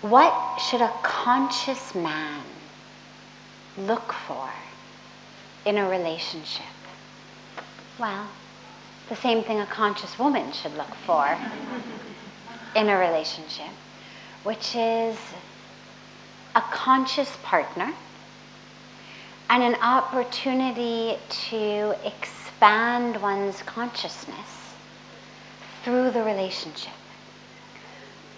What should a conscious man look for in a relationship? Well, the same thing a conscious woman should look for in a relationship, which is a conscious partner and an opportunity to expand one's consciousness through the relationship.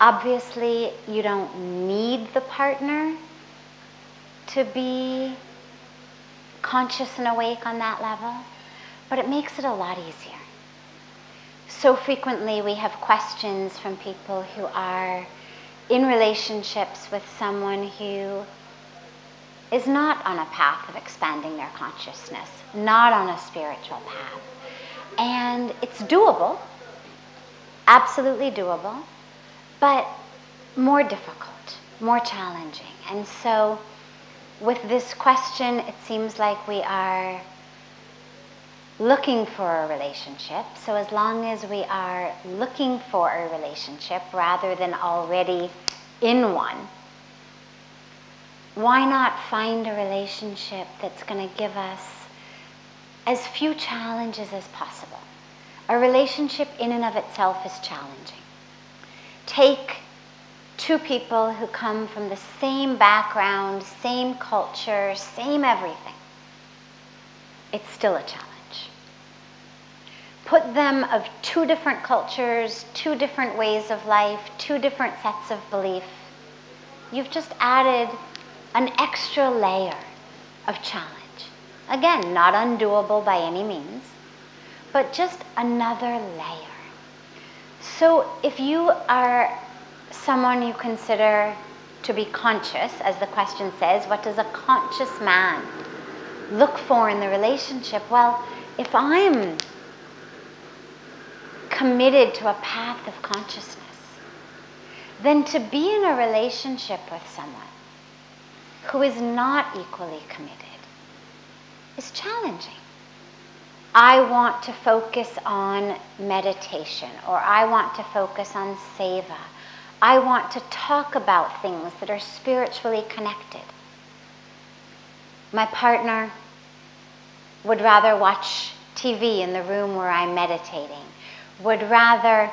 Obviously, you don't need the partner to be conscious and awake on that level, but it makes it a lot easier. So frequently we have questions from people who are in relationships with someone who is not on a path of expanding their consciousness, not on a spiritual path. And it's doable, absolutely doable, but more difficult, more challenging. And so with this question, it seems like we are looking for a relationship. So as long as we are looking for a relationship rather than already in one, why not find a relationship that's going to give us as few challenges as possible? A relationship in and of itself is challenging. Take two people who come from the same background, same culture, same everything. It's still a challenge. Put them of two different cultures, two different ways of life, two different sets of belief. You've just added an extra layer of challenge. Again, not undoable by any means, but just another layer. So if you are someone you consider to be conscious, as the question says, what does a conscious man look for in the relationship? Well, if I'm committed to a path of consciousness, then to be in a relationship with someone who is not equally committed is challenging. I want to focus on meditation, or I want to focus on seva. I want to talk about things that are spiritually connected. My partner would rather watch TV in the room where I'm meditating, would rather,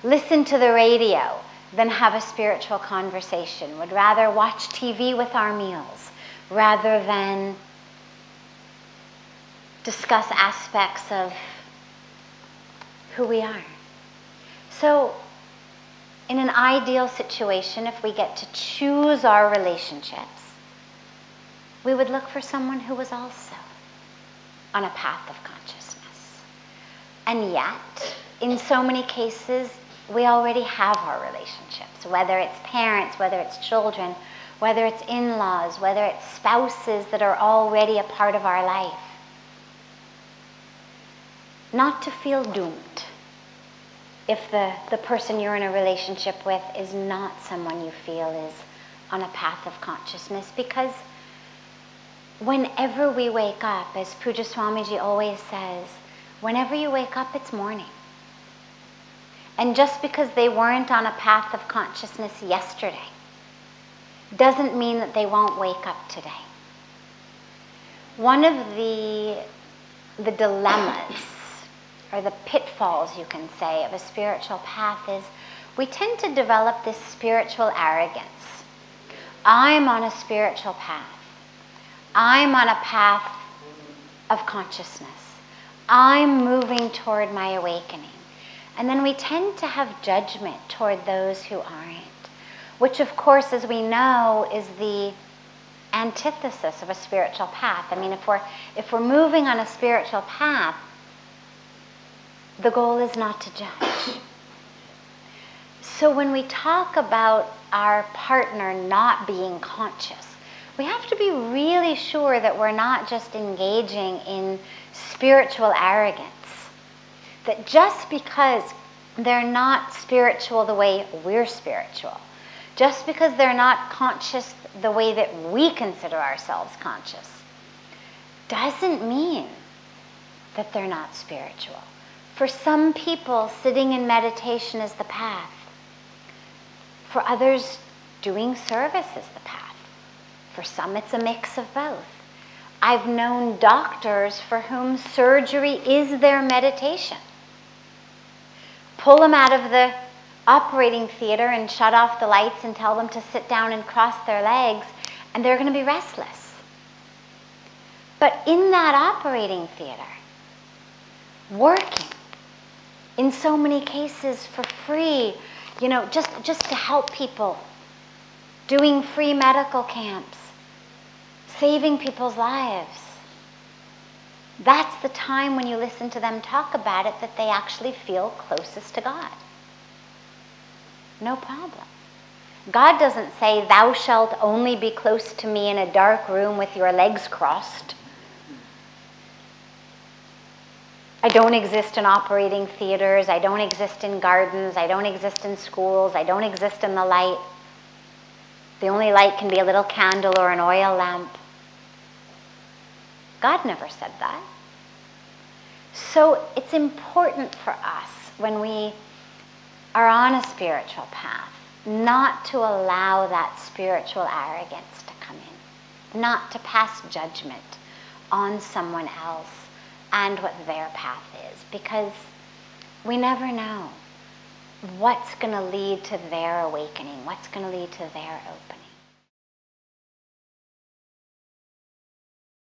listen to the radio than have a spiritual conversation, would rather watch TV with our meals rather than discuss aspects of who we are. So, in an ideal situation, if we get to choose our relationships, we would look for someone who was also on a path of consciousness. And yet, in so many cases, we already have our relationships, whether it's parents, whether it's children, whether it's in-laws, whether it's spouses that are already a part of our life. Not to feel doomed if the person you're in a relationship with is not someone you feel is on a path of consciousness, because whenever we wake up, as Puja Swamiji always says, whenever you wake up, it's morning. And just because they weren't on a path of consciousness yesterday doesn't mean that they won't wake up today. One of the dilemmas, or the pitfalls, you can say, of a spiritual path is we tend to develop this spiritual arrogance. I'm on a spiritual path. I'm on a path of consciousness. I'm moving toward my awakening. And then we tend to have judgment toward those who aren't, which of course, as we know, is the antithesis of a spiritual path. I mean, if we're moving on a spiritual path, the goal is not to judge. So when we talk about our partner not being conscious, we have to be really sure that we're not just engaging in spiritual arrogance. That just because they're not spiritual the way we're spiritual, just because they're not conscious the way that we consider ourselves conscious, doesn't mean that they're not spiritual. For some people, sitting in meditation is the path. For others, doing service is the path. For some, it's a mix of both. I've known doctors for whom surgery is their meditation. Pull them out of the operating theater and shut off the lights and tell them to sit down and cross their legs, and they're going to be restless. But in that operating theater, working, in so many cases for free, just to help people, doing free medical camps, saving people's lives. That's the time when you listen to them talk about it that they actually feel closest to God. No problem. God doesn't say, thou shalt only be close to me in a dark room with your legs crossed. I don't exist in operating theaters. I don't exist in gardens. I don't exist in schools. I don't exist in the light. The only light can be a little candle or an oil lamp. God never said that. So it's important for us when we are on a spiritual path not to allow that spiritual arrogance to come in, not to pass judgment on someone else and what their path is, because we never know what's going to lead to their awakening, what's going to lead to their opening.